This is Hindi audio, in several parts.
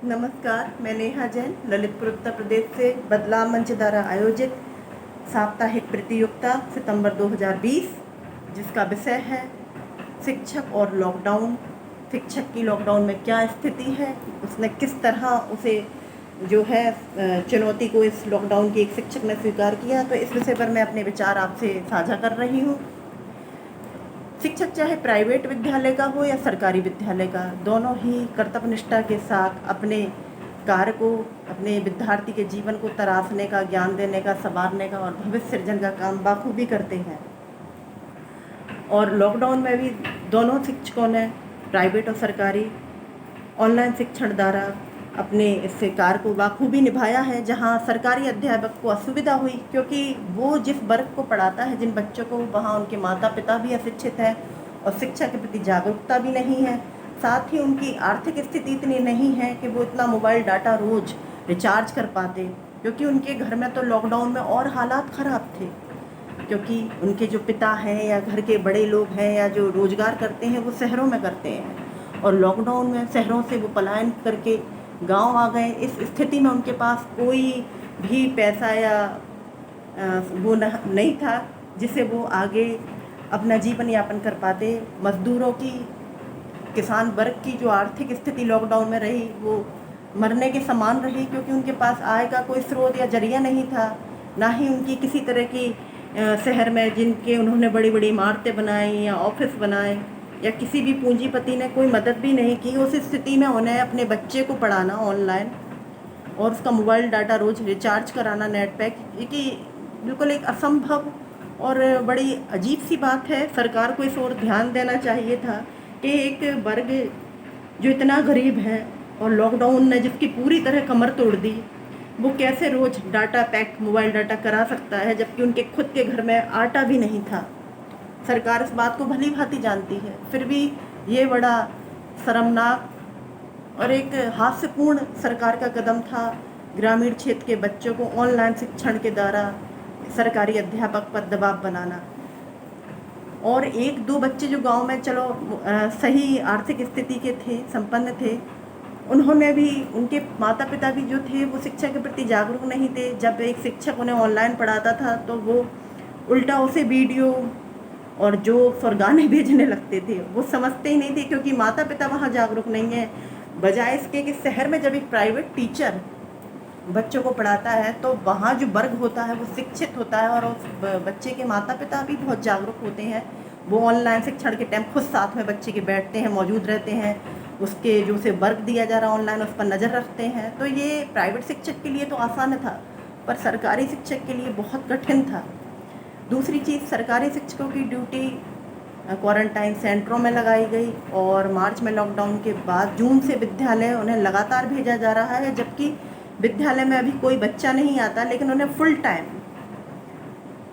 नमस्कार, मैं नेहा जैन ललितपुर उत्तर प्रदेश से बदलाव मंच द्वारा आयोजित साप्ताहिक प्रतियोगिता सितंबर 2020 जिसका विषय है शिक्षक और लॉकडाउन। शिक्षक की लॉकडाउन में क्या स्थिति है, उसने किस तरह उसे जो है चुनौती को इस लॉकडाउन की एक शिक्षक ने स्वीकार किया। तो इस विषय पर मैं अपने विचार आपसे साझा कर रही हूँ। शिक्षक चाहे प्राइवेट विद्यालय का हो या सरकारी विद्यालय का, दोनों ही कर्तव्यनिष्ठा के साथ अपने कार्य को, अपने विद्यार्थी के जीवन को तराशने का, ज्ञान देने का, संवारने का और भविष्य सृजन का काम बाखूबी करते हैं। और लॉकडाउन में भी दोनों शिक्षकों ने, प्राइवेट और सरकारी, ऑनलाइन शिक्षण द्वारा अपने इस कार्य को बाखूबी निभाया है। जहां सरकारी अध्यापक को असुविधा हुई क्योंकि वो जिस वर्ग को पढ़ाता है, जिन बच्चों को, वहां उनके माता पिता भी अशिक्षित हैं और शिक्षा के प्रति जागरूकता भी नहीं है। साथ ही उनकी आर्थिक स्थिति इतनी नहीं है कि वो इतना मोबाइल डाटा रोज़ रिचार्ज कर पाते, क्योंकि उनके घर में तो लॉकडाउन में और हालात ख़राब थे, क्योंकि उनके जो पिता हैं या घर के बड़े लोग हैं या जो रोज़गार करते हैं वो शहरों में करते हैं और लॉकडाउन में शहरों से वो पलायन करके गांव आ गए। इस स्थिति में उनके पास कोई भी पैसा या वो नहीं था जिससे वो आगे अपना जीवन यापन कर पाते। मजदूरों की, किसान वर्ग की जो आर्थिक स्थिति लॉकडाउन में रही वो मरने के समान रही, क्योंकि उनके पास आय का कोई स्रोत या जरिया नहीं था, ना ही उनकी किसी तरह की शहर में जिनके उन्होंने बड़ी बड़ी इमारतें बनाई या ऑफिस बनाए या किसी भी पूंजीपति ने कोई मदद भी नहीं की। उस स्थिति में उन्हें अपने बच्चे को पढ़ाना ऑनलाइन और उसका मोबाइल डाटा रोज़ रिचार्ज कराना नेट पैक, ये बिल्कुल एक असंभव और बड़ी अजीब सी बात है। सरकार को इस ओर ध्यान देना चाहिए था कि एक वर्ग जो इतना गरीब है और लॉकडाउन ने जिसकी पूरी तरह कमर तोड़ दी, वो कैसे रोज़ डाटा पैक, मोबाइल डाटा करा सकता है, जबकि उनके खुद के घर में आटा भी नहीं था। सरकार इस बात को भली भांति जानती है, फिर भी ये बड़ा शर्मनाक और एक हास्यपूर्ण सरकार का कदम था ग्रामीण क्षेत्र के बच्चों को ऑनलाइन शिक्षण के द्वारा सरकारी अध्यापक पर दबाव बनाना। और एक दो बच्चे जो गांव में चलो सही आर्थिक स्थिति के थे, संपन्न थे, उन्होंने भी, उनके माता पिता भी जो थे वो शिक्षा के प्रति जागरूक नहीं थे। जब एक शिक्षक उन्हें ऑनलाइन पढ़ाता था तो वो उल्टा उसे वीडियो और जोक्स और गाने भेजने लगते थे। वो समझते ही नहीं थे क्योंकि माता पिता वहाँ जागरूक नहीं है। बजाय इसके कि शहर में जब एक प्राइवेट टीचर बच्चों को पढ़ाता है तो वहाँ जो वर्ग होता है वो शिक्षित होता है और उस बच्चे के माता पिता भी बहुत जागरूक होते हैं। वो ऑनलाइन शिक्षण के टाइम खुद साथ में बच्चे के बैठते हैं, मौजूद रहते हैं, उसके जो उसे वर्क दिया जा रहा है ऑनलाइन उस पर नज़र रखते हैं। तो ये प्राइवेट शिक्षक के लिए तो आसान था, पर सरकारी शिक्षक के लिए बहुत कठिन था। दूसरी चीज़, सरकारी शिक्षकों की ड्यूटी क्वारंटाइन सेंटरों में लगाई गई और मार्च में लॉकडाउन के बाद जून से विद्यालय उन्हें लगातार भेजा जा रहा है, जबकि विद्यालय में अभी कोई बच्चा नहीं आता, लेकिन उन्हें फुल टाइम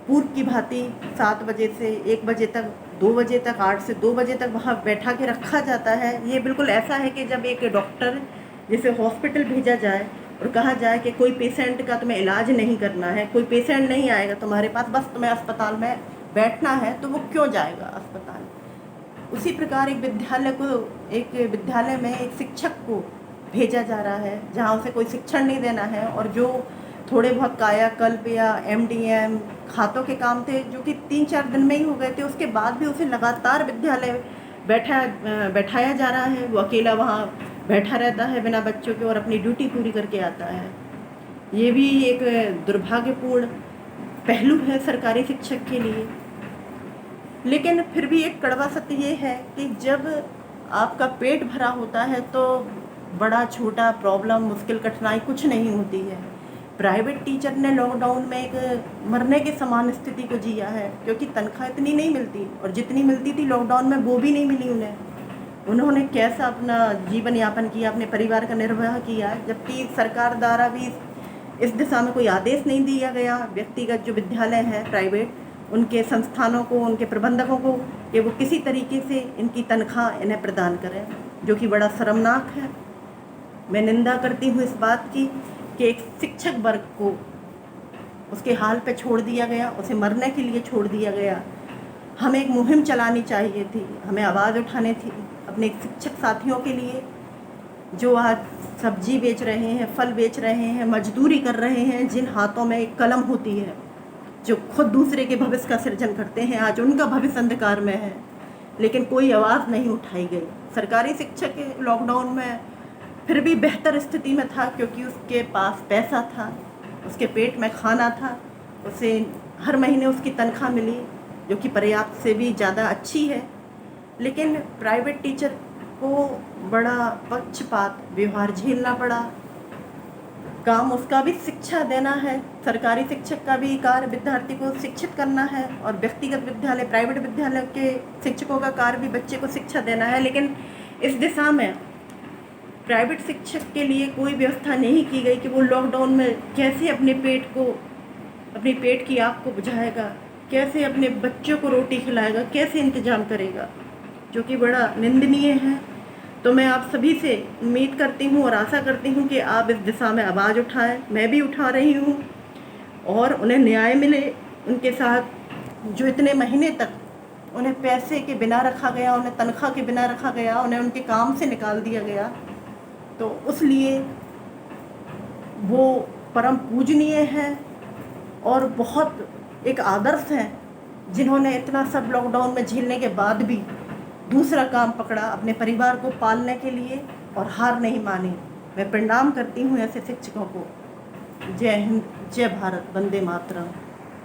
पूर्व की भांति 7 बजे से 1 बजे तक, 2 बजे तक, 8 से 2 बजे तक वहाँ बैठा के रखा जाता है। ये बिल्कुल ऐसा है कि जब एक डॉक्टर जिसे हॉस्पिटल भेजा जाए और कहा जाए कि कोई पेशेंट का तुम्हें इलाज नहीं करना है, कोई पेशेंट नहीं आएगा तुम्हारे पास, बस तुम्हें अस्पताल में बैठना है, तो वो क्यों जाएगा अस्पताल। उसी प्रकार एक विद्यालय में एक शिक्षक को भेजा जा रहा है जहाँ उसे कोई शिक्षण नहीं देना है और जो थोड़े बहुत कायाकल्प या MDM खातों के काम थे जो कि 3-4 दिन में ही हो गए थे, उसके बाद भी उसे लगातार विद्यालय बैठाया जा रहा है। वो अकेला वहाँ बैठा रहता है बिना बच्चों के और अपनी ड्यूटी पूरी करके आता है। ये भी एक दुर्भाग्यपूर्ण पहलू है सरकारी शिक्षक के लिए। लेकिन फिर भी एक कड़वा सत्य ये है कि जब आपका पेट भरा होता है तो बड़ा छोटा प्रॉब्लम, मुश्किल, कठिनाई कुछ नहीं होती है। प्राइवेट टीचर ने लॉकडाउन में एक मरने के समान स्थिति को जिया है, क्योंकि तनख्वाह इतनी नहीं मिलती और जितनी मिलती थी लॉकडाउन में वो भी नहीं मिली उन्हें। उन्होंने कैसा अपना जीवन यापन किया, अपने परिवार का निर्वाह किया, जबकि सरकार द्वारा भी इस दिशा में कोई आदेश नहीं दिया गया व्यक्तिगत जो विद्यालय हैं प्राइवेट, उनके संस्थानों को, उनके प्रबंधकों को, कि वो किसी तरीके से इनकी तनख्वाह इन्हें प्रदान करें, जो कि बड़ा शर्मनाक है। मैं निंदा करती हूँ इस बात की कि एक शिक्षक वर्ग को उसके हाल पे छोड़ दिया गया, उसे मरने के लिए छोड़ दिया गया। हमें एक मुहिम चलानी चाहिए थी, हमें आवाज़ उठानी थी अपने शिक्षक साथियों के लिए जो आज सब्जी बेच रहे हैं, फल बेच रहे हैं, मजदूरी कर रहे हैं, जिन हाथों में एक कलम होती है, जो खुद दूसरे के भविष्य का सृजन करते हैं, आज उनका भविष्य अंधकार में है, लेकिन कोई आवाज़ नहीं उठाई गई। सरकारी शिक्षक लॉकडाउन में फिर भी बेहतर स्थिति में था, क्योंकि उसके पास पैसा था, उसके पेट में खाना था, उसे हर महीने उसकी तनख्वाह मिली, जो कि पर्याप्त से भी ज़्यादा अच्छी है। लेकिन प्राइवेट टीचर को बड़ा पक्षपात व्यवहार झेलना पड़ा। काम उसका भी शिक्षा देना है, सरकारी शिक्षक का भी कार्य विद्यार्थी को शिक्षित करना है, और व्यक्तिगत विद्यालय प्राइवेट विद्यालय के शिक्षकों का कार्य भी बच्चे को शिक्षा देना है। लेकिन इस दिशा में प्राइवेट शिक्षक के लिए कोई व्यवस्था नहीं की गई कि वो लॉकडाउन में कैसे अपने पेट की आग को बुझाएगा, कैसे अपने बच्चों को रोटी खिलाएगा, कैसे इंतजाम करेगा, जो कि बड़ा निंदनीय है। तो मैं आप सभी से उम्मीद करती हूँ और आशा करती हूँ कि आप इस दिशा में आवाज़ उठाएं। मैं भी उठा रही हूँ, और उन्हें न्याय मिले उनके साथ, जो इतने महीने तक उन्हें पैसे के बिना रखा गया, उन्हें तनख्वाह के बिना रखा गया, उन्हें उनके काम से निकाल दिया गया। तो उसलिए वो परम पूजनीय हैं और बहुत एक आदर्श हैं, जिन्होंने इतना सब लॉकडाउन में झेलने के बाद भी दूसरा काम पकड़ा अपने परिवार को पालने के लिए, और हार नहीं मानी। मैं प्रणाम करती हूँ ऐसे शिक्षकों को। जय हिंद, जय भारत, वंदे मातरम।